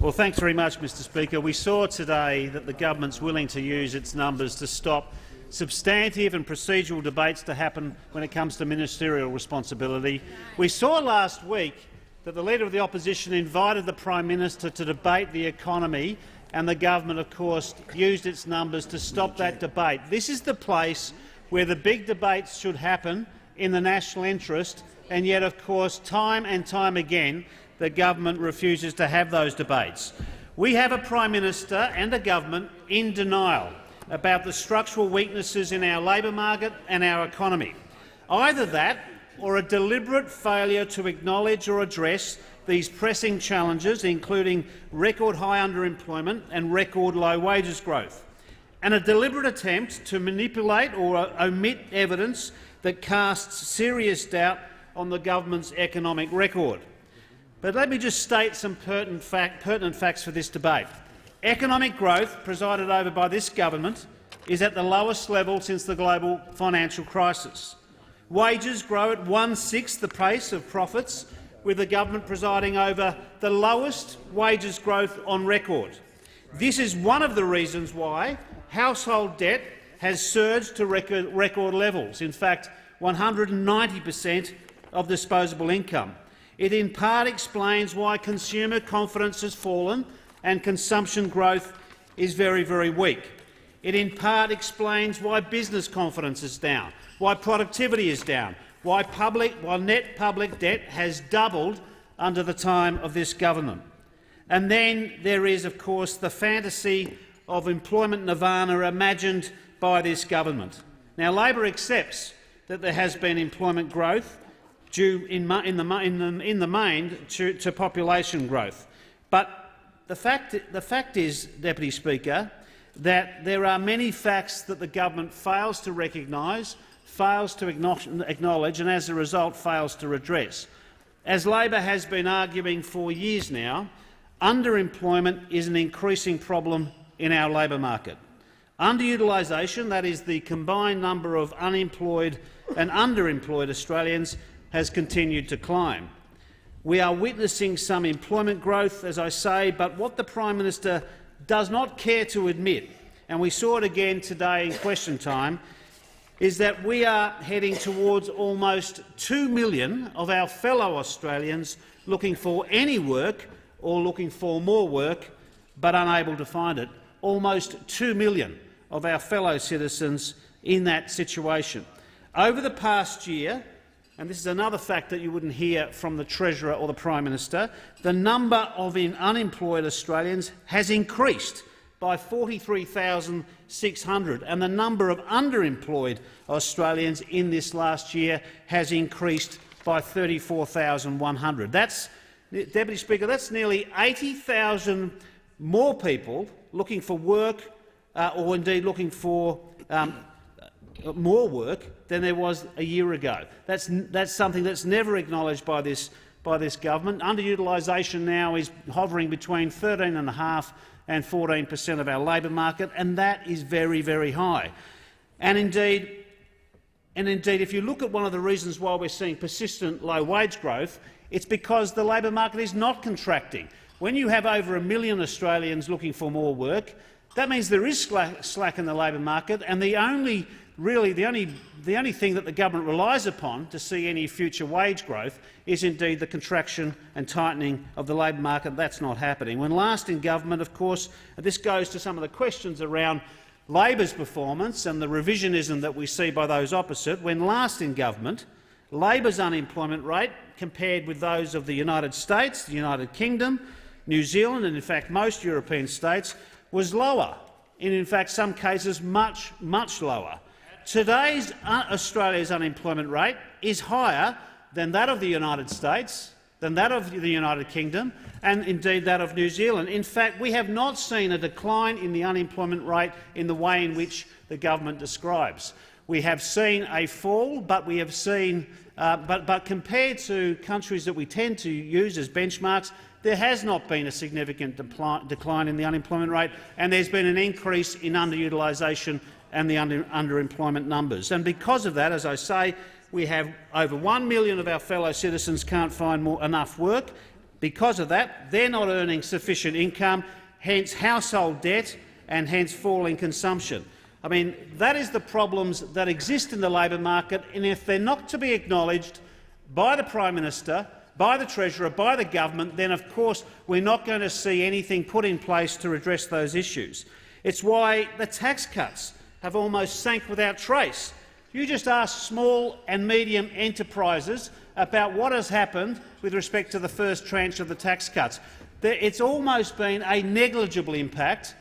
Well, thanks very much, Mr Speaker. We saw today that the government's willing to use its numbers to stop substantive and procedural debates to happen when it comes to ministerial responsibility. We saw last week that the Leader of the Opposition invited the Prime Minister to debate the economy, and the government, of course, used its numbers to stop that debate. This is the place where the big debates should happen in the national interest, and yet, of course, time and time again, the government refuses to have those debates. We have a Prime Minister and a government in denial about the structural weaknesses in our labour market and our economy. Either that or a deliberate failure to acknowledge or address these pressing challenges, including record-high underemployment and record-low wages growth, and a deliberate attempt to manipulate or omit evidence that casts serious doubt on the government's economic record. But let me just state some pertinent facts for this debate. Economic growth, presided over by this government, is at the lowest level since the global financial crisis. Wages grow at 1/6 the pace of profits, with the government presiding over the lowest wages growth on record. This is one of the reasons why household debt has surged to record levels, in fact 190% of disposable income. It in part explains why consumer confidence has fallen and consumption growth is very, very weak. It in part explains why business confidence is down, why productivity is down, why net public debt has doubled under the time of this government. And then there is, of course, the fantasy of employment nirvana imagined by this government. Now, Labor accepts that there has been employment growth due in the main to population growth. But the fact is, Deputy Speaker, that there are many facts that the government fails to recognise, fails to acknowledge and, as a result, fails to redress. As Labor has been arguing for years now, underemployment is an increasing problem in our labour market. Underutilisation, that is the combined number of unemployed and underemployed Australians, has continued to climb. We are witnessing some employment growth, as I say, but what the Prime Minister does not care to admit, and we saw it again today in question time, is that we are heading towards almost 2 million of our fellow Australians looking for any work or looking for more work but unable to find it. Almost 2 million of our fellow citizens in that situation. Over the past year, and this is another fact that you wouldn't hear from the Treasurer or the Prime Minister, the number of unemployed Australians has increased by 43,600, and the number of underemployed Australians in this last year has increased by 34,100. Deputy Speaker, that's nearly 80,000 more people looking for work, or indeed looking for more work than there was a year ago. That's something that's never acknowledged by this government. Underutilisation now is hovering between 13.5% and 14% of our labour market, and that is very, very high. And indeed, if you look at one of the reasons why we're seeing persistent low wage growth, it's because the labour market is not contracting. When you have over 1 million Australians looking for more work, that means there is slack in the labour market, and the only thing that the government relies upon to see any future wage growth is indeed the contraction and tightening of the labour market. That's not happening. When last in government, of course, this goes to some of the questions around Labor's performance and the revisionism that we see by those opposite. When last in government, Labor's unemployment rate, compared with those of the United States, the United Kingdom, New Zealand and in fact most European states, was lower, and in fact some cases much, much lower. Today's Australia's unemployment rate is higher than that of the United States, than that of the United Kingdom and indeed that of New Zealand. In fact, we have not seen a decline in the unemployment rate in the way in which the government describes. We have seen a fall, but we have seen, but compared to countries that we tend to use as benchmarks, there has not been a significant decline in the unemployment rate, and there's been an increase in underutilisation and the underemployment numbers. And because of that, as I say, we have over 1 million of our fellow citizens can't find enough work. Because of that, they're not earning sufficient income, hence household debt and hence falling consumption. I mean, that is the problems that exist in the labour market, and if they're not to be acknowledged by the Prime Minister, by the Treasurer, by the government, then of course we're not going to see anything put in place to address those issues. It's why the tax cuts have almost sank without trace. You just ask small and medium enterprises about what has happened with respect to the first tranche of the tax cuts. It's almost been a negligible impact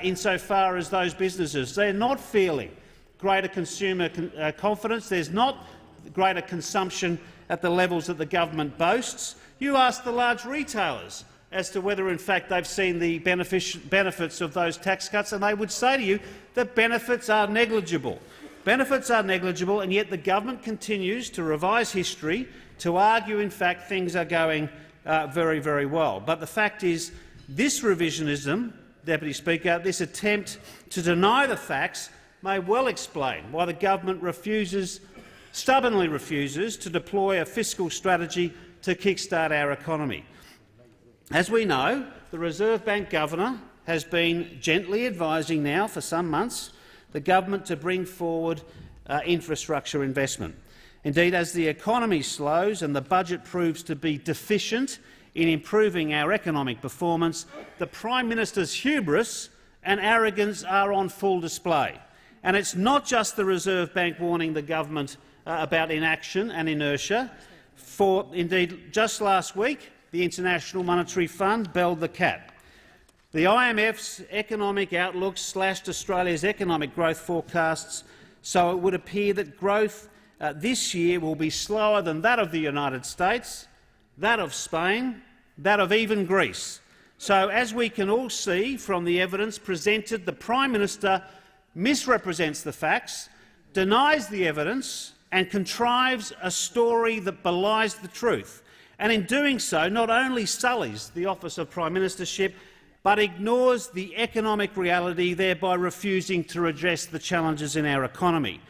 insofar as those businesses. They're not feeling greater consumer confidence. There's not greater consumption at the levels that the government boasts. You ask the large retailers as to whether in fact they've seen the benefits of those tax cuts, and they would say to you that benefits are negligible. Benefits are negligible, and yet the government continues to revise history to argue in fact things are going very, very well. But the fact is, this revisionism, Deputy Speaker, this attempt to deny the facts may well explain why the government stubbornly refuses to deploy a fiscal strategy to kick-start our economy. As we know, the Reserve Bank Governor has been gently advising now for some months the government to bring forward infrastructure investment. Indeed, as the economy slows and the budget proves to be deficient in improving our economic performance, the Prime Minister's hubris and arrogance are on full display. And it's not just the Reserve Bank warning the government about inaction and inertia. Indeed, just last week, the International Monetary Fund belled the cat. The IMF's economic outlook slashed Australia's economic growth forecasts, so it would appear that growth this year will be slower than that of the United States, that of Spain, that of even Greece. So, as we can all see from the evidence presented, the Prime Minister misrepresents the facts, denies the evidence and contrives a story that belies the truth, and in doing so not only sullies the office of Prime Ministership but ignores the economic reality, thereby refusing to address the challenges in our economy.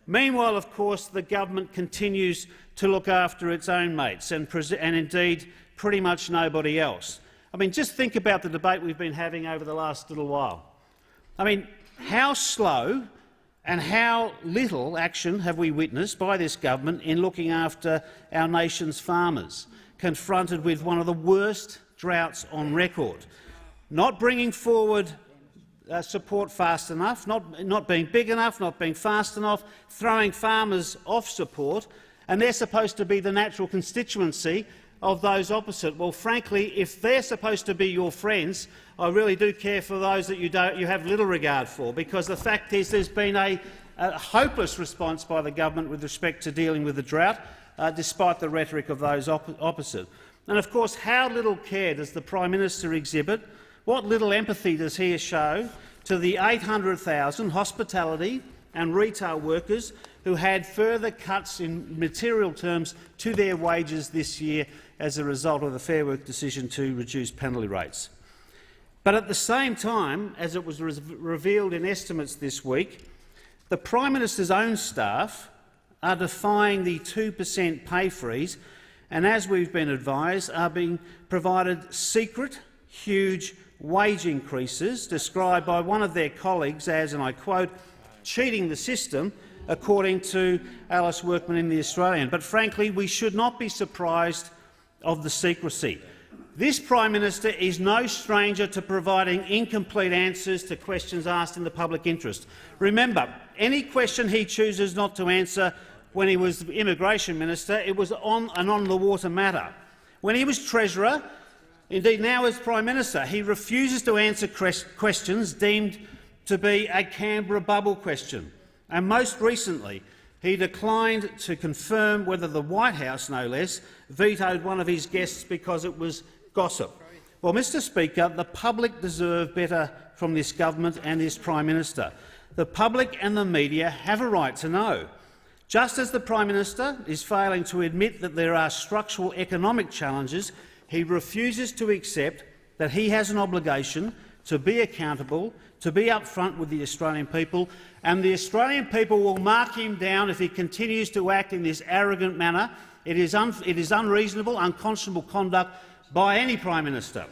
Meanwhile, of course, the government continues to look after its own mates and indeed pretty much nobody else. I mean, just think about the debate we've been having over the last little while. I mean, how slow and how little action have we witnessed by this government in looking after our nation's farmers, confronted with one of the worst droughts on record? Not bringing forward support fast enough, not being big enough, not being fast enough, throwing farmers off support, and they're supposed to be the natural constituency of those opposite. Well, frankly, if they're supposed to be your friends, I really do care for those that you have little regard for, because the fact is there's been a hopeless response by the government with respect to dealing with the drought, despite the rhetoric of those opposite. And of course, how little care does the Prime Minister exhibit? What little empathy does he show to the 800,000 hospitality and retail workers who had further cuts in material terms to their wages this year as a result of the Fair Work decision to reduce penalty rates? But at the same time, as it was revealed in estimates this week, the Prime Minister's own staff are defying the 2% pay freeze and, as we've been advised, are being provided secret, huge wage increases described by one of their colleagues as, and I quote, cheating the system, according to Alice Workman in The Australian. But frankly, we should not be surprised of the secrecy. This Prime Minister is no stranger to providing incomplete answers to questions asked in the public interest. Remember, any question he chooses not to answer when he was Immigration Minister, it was on an on-the-water matter. When he was Treasurer, indeed now as Prime Minister, he refuses to answer questions deemed to be a Canberra bubble question. And most recently, he declined to confirm whether the White House, no less, vetoed one of his guests because it was gossip. Well, Mr Speaker, the public deserve better from this government and this Prime Minister. The public and the media have a right to know. Just as the Prime Minister is failing to admit that there are structural economic challenges, he refuses to accept that he has an obligation to be accountable, to be upfront with the Australian people, and the Australian people will mark him down if he continues to act in this arrogant manner. It is unreasonable, unconscionable conduct by any Prime Minister.